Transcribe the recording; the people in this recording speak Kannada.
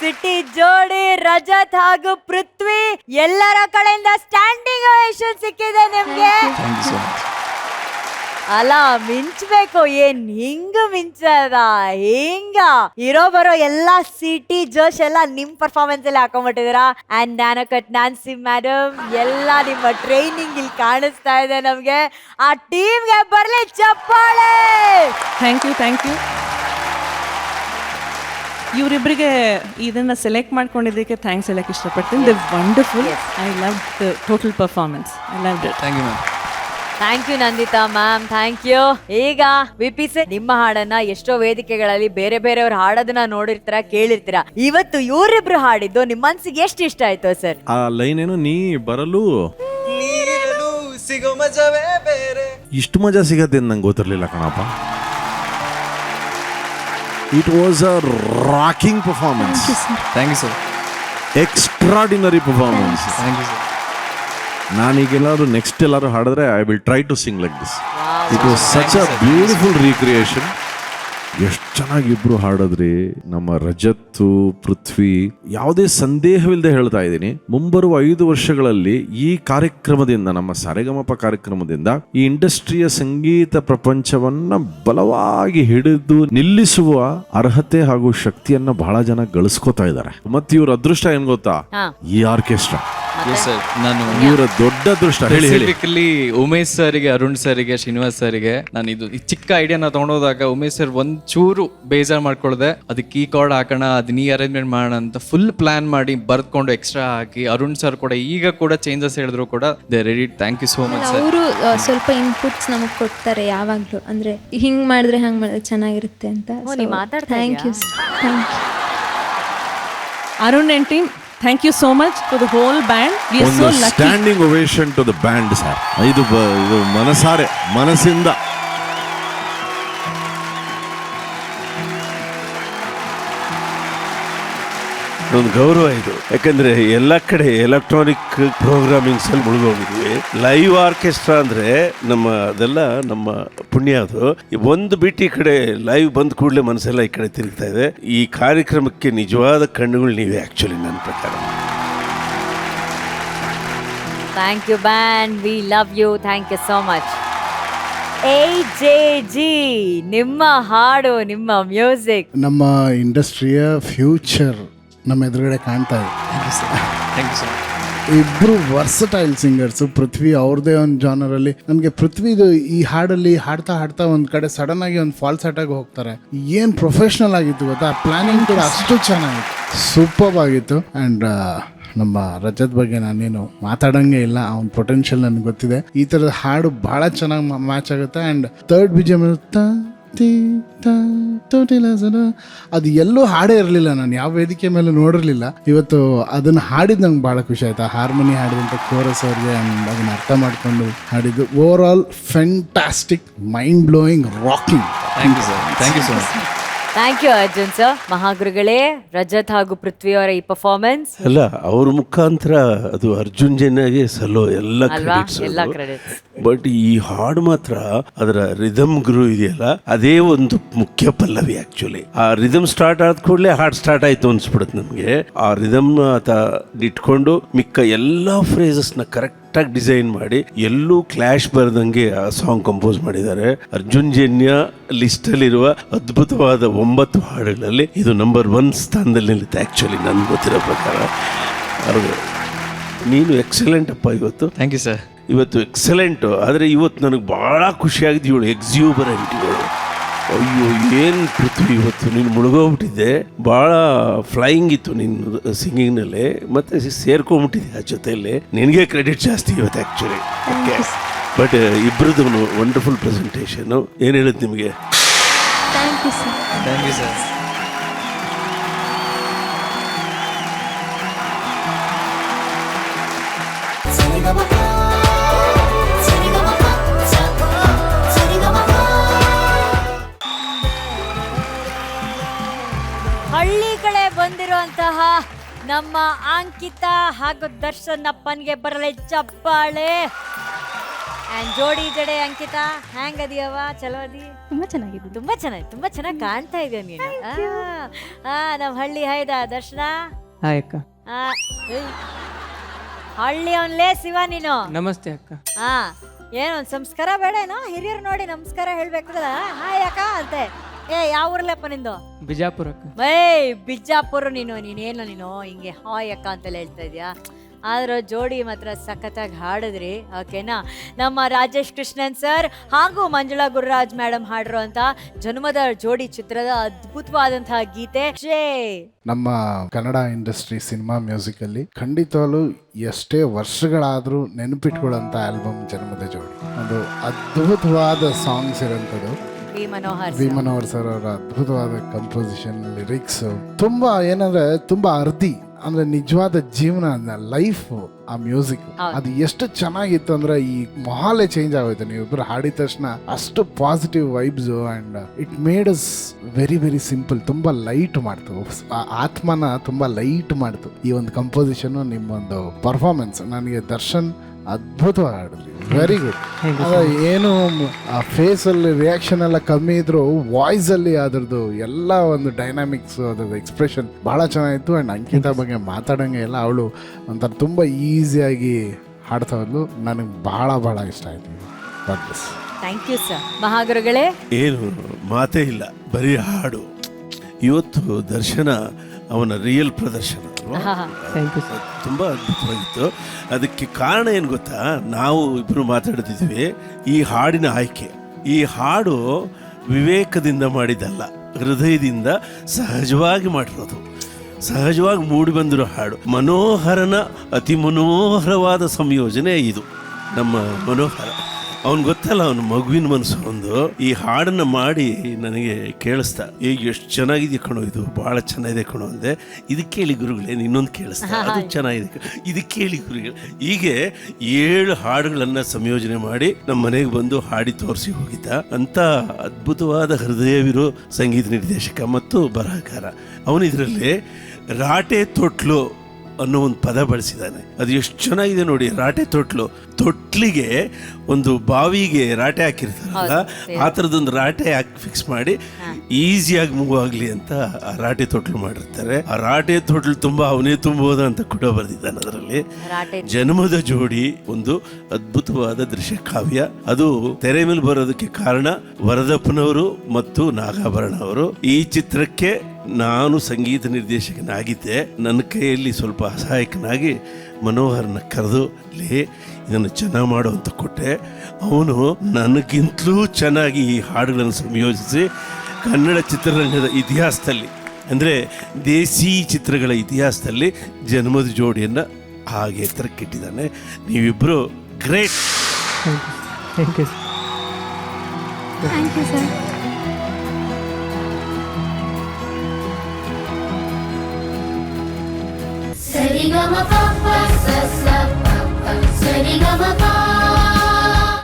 ಸಿಟಿ ಜೋಡಿ ರಜತ್ ಹಾಗೂ ಪೃಥ್ವಿ ಎಲ್ಲರ ಕಡೆಯಿಂದ ಸ್ಟ್ಯಾಂಡಿಂಗ್ ಓವೇಷನ್ ಸಿಕ್ಕಿದೆ ನಿಮ್ಗೆ. ಅಲ್ಲ ಮಿಂಚ್ಬೇಕು, ಏನ್ ಹಿಂಗ ಮಿಂಚದ ಹಿಂಗ ಇರೋ ಬರೋ ಎಲ್ಲಾ ಸಿಟಿ ಜೋಶ್ ಎಲ್ಲ ನಿಮ್ ಪರ್ಫಾರ್ಮೆನ್ಸ್ ಅಲ್ಲಿ ಹಾಕೊಂಡ್ಬಿಟ್ಟಿದೀರಾ. ಅಂಡ್ ನ್ಯಾನೋಕಟ್ ನ್ಯಾನ್ಸಿ ಮೇಡಮ್ ಎಲ್ಲ ನಿಮ್ಮ ಟ್ರೈನಿಂಗ್ ಇಲ್ಲಿ ಕಾಣಿಸ್ತಾ ಇದೆ ನಮ್ಗೆ. ಆ ಟೀಮ್ಗೆ ಬರ್ಲಿ ಚಪ್ಪಾಳೆ. Thank you. ಇವರಿಬ್ಬರಿಗೆ ಇದನ್ನ ಸೆಲೆಕ್ಟ್ ಮಾಡ್ಕೊಂಡಿದ್ದಕ್ಕೆ ಥ್ಯಾಂಕ್ಸ್ ಹೇಳಕ್ಕೆ ಇಷ್ಟಪಡ್ತೀನಿ. The wonderful. I love the total performance. I love it. Thank you ma'am. Thank you Nandita ma'am, thank you. ಈಗ ವಿಪಿಸಿ ನಿಮ್ಮ ಹಾಡನ್ನ ಎಷ್ಟೋ ವೇದಿಕೆಗಳಲ್ಲಿ ಬೇರೆ ಬೇರೆಯವ್ರು ಹಾಡೋದನ್ನ ನೋಡಿರ್ತೀರ, ಕೇಳಿರ್ತೀರ. ಇವತ್ತು ಇವರಿಬ್ರು ಹಾಡಿದ್ದು ನಿಮ್ಮ ಮನ್ಸಿಗೆ ಎಷ್ಟು ಇಷ್ಟ ಆಯ್ತು ಸರ್? ಆ ಲೈನ್ ಏನು, ನೀ ಬರಲು ಸಿಗೋ ಮಜವೇ ಬೇರೆ. ಇಷ್ಟು ಮಜಾ ಸಿಗತ್ತೆ ಅಂತ ನಂಗೆ ಗೊತ್ತಿರಲಿಲ್ಲ ಕಣಪ್ಪ. It was a rocking performance. Thank you sir. Extraordinary performance. Thank you sir. ನಾನೀಗೆಲ್ಲಾದ್ರು ನೆಕ್ಸ್ಟ್ ಎಲ್ಲರೂ ಹಾಡಿದ್ರೆ I will try to sing like this. It was such a beautiful recreation. ಎಷ್ಟು ಚೆನ್ನಾಗಿ ಇಬ್ರು ಹಾಡಿದ್ರಿ. ನಮ್ಮ ರಜತ್, ಪೃಥ್ವಿ, ಯಾವುದೇ ಸಂದೇಹವಿಲ್ಲದೆ ಹೇಳ್ತಾ ಇದ್ದೀನಿ, ಮುಂಬರುವ 5 ವರ್ಷಗಳಲ್ಲಿ ಈ ಕಾರ್ಯಕ್ರಮದಿಂದ, ನಮ್ಮ ಸರೆಗಮಪ ಕಾರ್ಯಕ್ರಮದಿಂದ ಈ ಇಂಡಸ್ಟ್ರಿಯ ಸಂಗೀತ ಪ್ರಪಂಚವನ್ನ ಬಲವಾಗಿ ಹಿಡಿದು ನಿಲ್ಲಿಸುವ ಅರ್ಹತೆ ಹಾಗೂ ಶಕ್ತಿಯನ್ನ ಬಹಳ ಜನ ಗಳಿಸ್ಕೋತಾ ಇದ್ದಾರೆ. ಮತ್ತೆ ಇವ್ರ ಅದೃಷ್ಟ ಏನ್ ಗೊತ್ತಾ? ಈ ಆರ್ಕೆಸ್ಟ್ರಾ. ನಾನು ಇವರ ದೊಡ್ಡ ಅದೃಷ್ಟ. ಸ್ಪೆಸಿಫಿಕಲಿ ಉಮೇಶ್ ಸರ್ಗೆ, ಅರುಣ್ ಸರ್ಗೆ, ಶ್ರೀನಿವಾಸ್ ಸರ್ಗೆ ನಾನು ಇದು ಚಿಕ್ಕ ಐಡಿಯಾನ ತಗೊಂಡೋದಾಗ ಉಮೇಶ್ ಸರ್ ಒಂಚೂರು ಬೇಜಾರು ಮಾಡ್ಕೊಳ್ದೆ, ಅದಕ್ಕೆ ಈ ಕಾರ್ಡ್ ಹಾಕೋಣ, ಅದನ್ನ ಈ ಅರೇಂಜ್ಮೆಂಟ್ ಮಾಡೋಣ ಅಂತ ಫುಲ್ ಪ್ಲಾನ್ ಮಾಡಿ ಬರ್ದ್ಕೊಂಡು ಎಕ್ಸ್ಟ್ರಾ ಹಾಕಿ, ಅರುಣ್ ಸರ್ ಕೂಡ ಈಗ ಕೂಡ ಚೇಂಜಸ್ ಹೇಳಿದ್ರು ಕೂಡ they ready. Thank you so much sir. ಅವರು ಸ್ವಲ್ಪ ಇನ್ಪುಟ್ಸ್ ನಮಗೆ ಕೊಡ್ತಾರೆ ಯಾವಾಗಲೂ, ಅಂದ್ರೆ ಹಿಂಗ್ ಮಾಡಿದ್ರೆ ಹಂಗ್ ಮಾಡಿದ್ರೆ ಚೆನ್ನಾಗಿರುತ್ತೆ ಅಂತ. Thank you. Arun and team, thank you so much to the whole band. We are so lucky. Standing ovation to the band sir. ಇದು ಮನಸಾರೆ, ಮನಸ್ಸಿಂದ. ಒಂದು ಗೌರವ ಇದು. ಯಾಕಂದ್ರೆ ಎಲ್ಲ ಕಡೆ ಎಲೆಕ್ಟ್ರಾನಿಕ್ ಪ್ರೋಗ್ರಾಮಿಂಗ್ಸ್ ಅಲ್ಲಿ ಮುಳುಗೋಗಿದ್ವಿ. ಲೈವ್ ಆರ್ಕೆಸ್ಟ್ರಾ ಅಂದ್ರೆ ಅದೆಲ್ಲ ನಮ್ಮ ಪುಣ್ಯ. ಅದು ಒಂದು ಬಿಟ್ಟು ಈ ಕಡೆ ಲೈವ್ ಬಂದ ಕೂಡಲೇ ಮನಸ್ಸೆಲ್ಲ ಈ ಕಡೆ ತಿರುಗ್ತಾ ಇದೆ. ಈ ಕಾರ್ಯಕ್ರಮಕ್ಕೆ ನಿಜವಾದ ಕಣ್ಣುಗಳು ನೀವೇ ಆಕ್ಚುಲಿ ನನ್ನ ಪ್ರಕಾರ. Thank you band, we love you, thank you so much. AJG ನಿಮ್ಮ ಹಾಡು, ನಿಮ್ಮ ಮ್ಯೂಸಿಕ್, ನಮ್ಮ ಇಂಡಸ್ಟ್ರಿಯ ಫ್ಯೂಚರ್ ನಮ್ಮ ಎದುರುಗಡೆ ಕಾಣ್ತಾ ಇದೆ. Thank you sir. ಇಬ್ರು ವರ್ಸಟೈಲ್ ಸಿಂಗರ್ಸ್. ಪೃಥ್ವಿ ಅವ್ರದೇ ಒಂದು ಜಾನರಲ್ಲಿ, ನನಗೆ ಪೃಥ್ವಿದು ಈ ಹಾಡಲ್ಲಿ ಹಾಡ್ತಾ ಒಂದು ಕಡೆ ಸಡನ್ ಆಗಿ ಒಂದು ಫಾಲ್ಸ್ ಅಟ್ಯಾಗ್ ಹೋಗ್ತಾರೆ. ಏನು ಪ್ರೊಫೆಷ್ನಲ್ ಆಗಿತ್ತು ಗೊತ್ತಾ, ಪ್ಲಾನಿಂಗ್ ಕೂಡ ಅಷ್ಟು ಚೆನ್ನಾಗಿತ್ತು, ಸೂಪರ್ ಆಗಿತ್ತು. ಆ್ಯಂಡ್ ನಮ್ಮ ರಜತ್ ಬಗ್ಗೆ ನಾನೇನು ಮಾತಾಡೋಂಗೆ ಇಲ್ಲ, ಅವ್ನ ಪೊಟೆನ್ಷಿಯಲ್ ನನಗೆ ಗೊತ್ತಿದೆ. ಈ ಥರದ ಹಾಡು ಭಾಳ ಚೆನ್ನಾಗಿ ಮ್ಯಾಚ್ ಆಗುತ್ತೆ. ಆ್ಯಂಡ್ ಥರ್ಡ್ BGM ಅದು ಎಲ್ಲೂ ಹಾಡೇ ಇರಲಿಲ್ಲ, ನಾನು ಯಾವ ವೇದಿಕೆ ಮೇಲೆ ನೋಡಿರಲಿಲ್ಲ. ಇವತ್ತು ಅದನ್ನು ಹಾಡಿದ್ದು ನಂಗೆ ಭಾಳ ಖುಷಿ ಆಯ್ತು. ಹಾರ್ಮೋನಿ ಹಾಡಿದಂಥ ಕೋರಸ್ ಅವ್ರಿಗೆ ಅದನ್ನು ಅರ್ಥ ಮಾಡಿಕೊಂಡು ಹಾಡಿದ್ದು. Over all fantastic, mind blowing, rocking. Thank you sir. Thank you so much. Thank you Arjun sir. ಮಹಾಗುರುಗಳೇ, ರಜತ್ ಹಾಗೂ ಪೃಥ್ವಿ ಅವರ ಈ ಪರ್ಫಾರ್ಮೆನ್ಸ್ ಅಲ್ಲ, ಅವ್ರ ಮುಖಾಂತರ ಅದು ಅರ್ಜುನ್ ಜನ್ಯಗೆ ಸಲ್ಲೋ ಎಲ್ಲ ಕ್ರೆಡಿಟ್ಸ್. ಬಟ್ ಈ ಹಾಡು ಮಾತ್ರ ಅದರ ರಿದಮ್ ಗುರು ಇದೆಯಲ್ಲ, ಅದೇ ಒಂದು ಮುಖ್ಯ ಪಲ್ಲವಿ ಆಕ್ಚುಲಿ. ಆ ರಿದಮ್ ಸ್ಟಾರ್ಟ್ ಆದ ಕೂಡಲೇ ಹಾಡು ಸ್ಟಾರ್ಟ್ ಆಯ್ತು ಅನ್ಸ್ಬಿಡುತ್ತೆ ನಮ್ಗೆ. ಆ ರಿದಮ್ ಇಟ್ಕೊಂಡು ಮಿಕ್ಕ ಎಲ್ಲಾ ಫ್ರೇಸಸ್ ನ ಕರೆಕ್ಟ್ ಆಗಿ ಡಿಸೈನ್ ಮಾಡಿ ಎಲ್ಲೂ ಕ್ಲಾಶ್ ಬರದಂಗೆ ಆ ಸಾಂಗ್ ಕಂಪೋಸ್ ಮಾಡಿದ್ದಾರೆ. ಅರ್ಜುನ್ ಜನ್ಯ ಲಿಸ್ಟ್ ಅಲ್ಲಿರುವ ಅದ್ಭುತವಾದ 9 ಹಾಡುಗಳಲ್ಲಿ ಇದು ನಂಬರ್ 1 ಸ್ಥಾನದಲ್ಲಿ ನಿಲ್ಲುತ್ತೆ ಆಕ್ಚುಲಿ ನನ್ಗೆ ಗೊತ್ತಿರೋ ಪ್ರಕಾರ. ಹೌದು, ನೀನು ಎಕ್ಸಲೆಂಟ್ ಅಪ್ಪ ಇವತ್ತು. Thank you sir. ಇವತ್ತು ಎಕ್ಸಲೆಂಟು. ಆದರೆ ಇವತ್ತು ನನಗೆ ಭಾಳ ಖುಷಿಯಾಗಿದ್ದು ಇವಳು ಎಕ್ಸ್ಯೂಬರೆಂಟ್ ಇವಳು. ಅಯ್ಯೋ ಏನು ಪೃಥ್ವಿ, ಇವತ್ತು ನೀನು ಮುಳುಗೋಗ್ಬಿಟ್ಟಿದ್ದೆ. ಭಾಳ ಫ್ಲೈಯಿಂಗ್ ಇತ್ತು ನಿನ್ನ ಸಿಂಗಿಂಗ್ನಲ್ಲಿ, ಮತ್ತು ಸೇರ್ಕೊಂಡ್ಬಿಟ್ಟಿದ್ದೆ ಆ ಜೊತೆಯಲ್ಲಿ. ನಿನಗೆ ಕ್ರೆಡಿಟ್ ಜಾಸ್ತಿ ಇವತ್ತು ಆ್ಯಕ್ಚುಲಿ. ಓಕೆ, ಬಟ್ ಇಬ್ಬರದ್ದು ವಂಡರ್ಫುಲ್ ಪ್ರೆಸೆಂಟೇಷನು. ಏನು ಹೇಳಿದ್ದು ನಿಮಗೆ? Thank you sir. Thank you sir. ಹಳ್ಳಿ ಕಡೆ ಬಂದಿರುವಂತಹ ನಮ್ಮ ಅಂಕಿತಾ ಹಾಗೂ ದರ್ಶನ್ ಅಪ್ಪನ್ಗೆ ಬರಲಿ ಚಪ್ಪಾಳೆ. ಅಂಡ್ ಜೋಡಿ ಜಡೆ ಅಂಕಿತಾ ಹ್ಯಾಂಗ್ ಅದಿಯವ? ಚಲೋ ಅದಿ? ತುಂಬ ಚೆನ್ನಾಗಿದೆ. ತುಂಬಾ ಚೆನ್ನಾಗಿ ಕಾಣ್ತಾ ಇದೆಯಾ ನೀನು. ನಮ್ ಹಳ್ಳಿ ಹೈದ ದರ್ಶನ. ಹಾಯ್ ಅಕ್ಕ. ಆ, ಏಯ್. ಹಳ್ಳಿ ಅವನ್ಲೇ ಶಿವ ನೀನು. ನಮಸ್ತೆ ಅಕ್ಕ. ಹಾ ಏನು ಒಂದ್ ಸಂಸ್ಕಾರ ಬೇಡೇನೋ? ಹಿರಿಯರು ನೋಡಿ ನಮಸ್ಕಾರ ಹೇಳ್ಬೇಕಲ್ಲ. ಹಾಯ್ ಅಕ್ಕ ಅಂತೆ. ಯಾವ ಊರ್ಲಪ್ಪ ನಿಂದು? ಬಿಜಾಪುರ ಅಕ್ಕ. ಬಿಜಾಪುರ. ನೀನೇನು ಹಿಂಗೆ ಹಾಯ್ ಅಕ್ಕ ಅಂತೆಲ್ಲ ಹೇಳ್ತಾ ಇದೀಯಾ? ಆದ್ರೆ ಜೋಡಿ ಮಾತ್ರ ಸಖತ್ತಾಗಿ ಹಾಡಿದ್ರಿ. ಓಕೆನಾ? ನಮ್ಮ ರಾಜೇಶ್ ಕೃಷ್ಣನ್ ಸರ್ ಹಾಗೂ ಮಂಜುಳಾ ಗುರುರಾಜ್ ಮೇಡಮ್ ಹಾಡಿರುವಂತ ಜನ್ಮದ ಜೋಡಿ ಚಿತ್ರದ ಅದ್ಭುತವಾದಂತಹ ಗೀತೆ ನಮ್ಮ ಕನ್ನಡ ಇಂಡಸ್ಟ್ರಿ ಸಿನಿಮಾ ಮ್ಯೂಸಿಕ್ ಅಲ್ಲಿ ಖಂಡಿತವಾಗ್ಲೂ ಎಷ್ಟೇ ವರ್ಷಗಳಾದ್ರೂ ನೆನಪಿಟ್ಕೊಳ್ಳೋಂಥ ಆಲ್ಬಮ್ ಜನ್ಮದ ಜೋಡಿ. ಒಂದು ಅದ್ಭುತವಾದ ಸಾಂಗ್ಸ್ ಇರೋಂಥದ್ದು. ವಿ ಮನೋಹರ್ ಸರ್ ಅವರ ಅದ್ಭುತವಾದ ಕಂಪೋಸಿಷನ್, ಲಿರಿಕ್ಸ್ ತುಂಬಾ ಏನಂದ್ರೆ ತುಂಬಾ ಅರ್ಧಿ ಅಂದ್ರೆ ನಿಜವಾದ ಜೀವನ ಲೈಫ್ ಆ ಮ್ಯೂಸಿಕ್ ಅದು ಎಷ್ಟು ಚೆನ್ನಾಗಿತ್ತು ಅಂದ್ರೆ ಈ ಮಾಹೋಲೇ ಚೇಂಜ್ ಆಗೋಯ್ತು. ನೀವಿಬ್ರು ಹಾಡಿದ ತಕ್ಷಣ ಅಷ್ಟು positive vibes and it made us very very simple. ತುಂಬಾ ಲೈಟ್ ಮಾಡ್ತು, ಆತ್ಮನ ತುಂಬಾ ಲೈಟ್ ಮಾಡ್ತು ಈ ಒಂದು ಕಂಪೋಸಿಷನ್. ನಿಮ್ಮೊಂದು ಪರ್ಫಾರ್ಮೆನ್ಸ್ ನನಗೆ ದರ್ಶನ್ ಅದ್ಭುತವಾಗಿ ಹಾಡಿದ್ರಿ. Very good. ಏನು ಆ ಫೇಸ್ ಅಲ್ಲಿ ರಿಯಾಕ್ಷನ್ ಎಲ್ಲ ಕಮ್ಮಿ ಇದ್ರು ವಾಯ್ಸ್ ಅಲ್ಲಿ ಅದ್ರದ್ದು ಎಲ್ಲ ಒಂದು ಡೈನಾಮಿಕ್ಸ್, ಅದ್ರದ್ದು ಎಕ್ಸ್ಪ್ರೆಷನ್ ಬಹಳ ಚೆನ್ನಾಗಿತ್ತು. ಅಂಡ್ ಅಂಕಿತಾ ಬಗ್ಗೆ ಮಾತಾಡಂಗೆ ಎಲ್ಲ ಅವಳು ಒಂಥರ ತುಂಬಾ ಈಸಿಯಾಗಿ ಹಾಡ್ತಾ ಹೋದ್ಲು. ನನಗೆ ಬಹಳ ಇಷ್ಟ ಆಯ್ತು. Thank you sir. ಮಹಾಗುರುಗಳೇ, ಏನು ಮಾತೇ ಇಲ್ಲ, ಬರೀ ಹಾಡು. ಇವತ್ತು ದರ್ಶನ ಅವನ ರಿಯಲ್ ಪ್ರದರ್ಶನ ತುಂಬಾ ಅದ್ಭುತವಾಗಿತ್ತು. ಅದಕ್ಕೆ ಕಾರಣ ಏನು ಗೊತ್ತಾ? ನಾವು ಇಬ್ರು ಮಾತಾಡ್ತಿದ್ವಿ, ಈ ಹಾಡಿನ ಆಯ್ಕೆ. ಈ ಹಾಡು ವಿವೇಕದಿಂದ ಮಾಡಿದ್ದಲ್ಲ, ಹೃದಯದಿಂದ ಸಹಜವಾಗಿ ಮಾಡಿರೋದು, ಸಹಜವಾಗಿ ಮೂಡಿ ಬಂದಿರೋ ಹಾಡು. ಮನೋಹರನ ಅತಿ ಮನೋಹರವಾದ ಸಂಯೋಜನೆ ಇದು. ನಮ್ಮ ಮನೋಹರ ಅವನ್ ಗೊತ್ತಲ್ಲ, ಅವನು ಮಗುವಿನ ಮನಸ್ಸು ಒಂದು. ಈ ಹಾಡನ್ನ ಮಾಡಿ ನನಗೆ ಕೇಳಿಸ್ತಾ, ಎಷ್ಟು ಚೆನ್ನಾಗಿದೆ ಕಣೋ, ಇದು ಬಹಳ ಚೆನ್ನಾಗಿದೆ ಕಣೋ ಅಂದೆ. ಇದಕ್ಕೆ ಕೇಳಿ ಗುರುಗಳೇ, ಇನ್ನೊಂದು ಕೇಳಿಸ್ತಾ, ಅದು ಚೆನ್ನಾಗಿದೆ, ಇದಕ್ಕೆ ಕೇಳಿ ಗುರುಗಳು. ಹೀಗೆ 7 ಹಾಡುಗಳನ್ನ ಸಂಯೋಜನೆ ಮಾಡಿ ನಮ್ಮ ಮನೆಗೆ ಬಂದು ಹಾಡಿ ತೋರಿಸಿ ಹೋಗಿದ್ದ ಅಂತ ಅದ್ಭುತವಾದ ಹೃದಯವಿರೋ ಸಂಗೀತ ನಿರ್ದೇಶಕ ಮತ್ತು ಬರಹಗಾರ. ಅವನು ಇದರಲ್ಲಿ ರಾಟೆ ತೊಟ್ಲು ಅನ್ನೋ ಒಂದು ಪದ ಬಳಸಿದ್ದಾನೆ. ಅದು ಎಷ್ಟು ಚೆನ್ನಾಗಿದೆ ನೋಡಿ. ರಾಟೆ ತೊಟ್ಲು, ತೊಟ್ಲಿಗೆ ಒಂದು ಬಾವಿಗೆ ರಾಟೆ ಹಾಕಿರ್ತಾರಲ್ಲ, ಆ ಥರದೊಂದು ರಾಟೆ ಹಾಕಿ ಫಿಕ್ಸ್ ಮಾಡಿ ಈಸಿಯಾಗಿ ಮೂವ್ ಆಗಲಿ ಅಂತ ಆ ರಾಟೆ ತೊಟ್ಲು ಮಾಡಿರ್ತಾರೆ. ಆ ರಾಟೆ ತೊಟ್ಲು ತುಂಬಾ ಅವನೇ ತುಂಬಬಹುದು ಅಂತ ಕೂಡ ಬರೆದಿದ್ದಾನೆ ಅದರಲ್ಲಿ. ಜನ್ಮದ ಜೋಡಿ ಒಂದು ಅದ್ಭುತವಾದ ದೃಶ್ಯ ಕಾವ್ಯ. ಅದು ತೆರೆ ಮೇಲೆ ಬರೋದಕ್ಕೆ ಕಾರಣ ವರದಪ್ಪನವರು ಮತ್ತು ನಾಗಾಭರಣ ಅವರು. ಈ ಚಿತ್ರಕ್ಕೆ ನಾನು ಸಂಗೀತ ನಿರ್ದೇಶಕನಾಗಿದ್ದೆ. ನನ್ನ ಕೈಯಲ್ಲಿ ಸ್ವಲ್ಪ ಅಸಹಾಯಕನಾಗಿ ಮನೋಹರ್ನ ಕರೆದು ಇದನ್ನು ಚೆನ್ನಾಗಿ ಮಾಡು ಅಂತ ಕೊಟ್ಟೆ. ಅವನು ನನಗಿಂತಲೂ ಚೆನ್ನಾಗಿ ಈ ಹಾಡುಗಳನ್ನು ಸಂಯೋಜಿಸಿ ಕನ್ನಡ ಚಿತ್ರರಂಗದ ಇತಿಹಾಸದಲ್ಲಿ, ಅಂದರೆ ದೇಸಿ ಚಿತ್ರಗಳ ಇತಿಹಾಸದಲ್ಲಿ ಜನ್ಮದ ಜೋಡಿಯನ್ನು ಹಾಗೆ ಎತ್ತರಕ್ಕಿಟ್ಟಿದ್ದಾನೆ. ನೀವಿಬ್ಬರು great. Thank you sir. Sari ga ma pa pa sa sa pa pa, sari ga ma pa.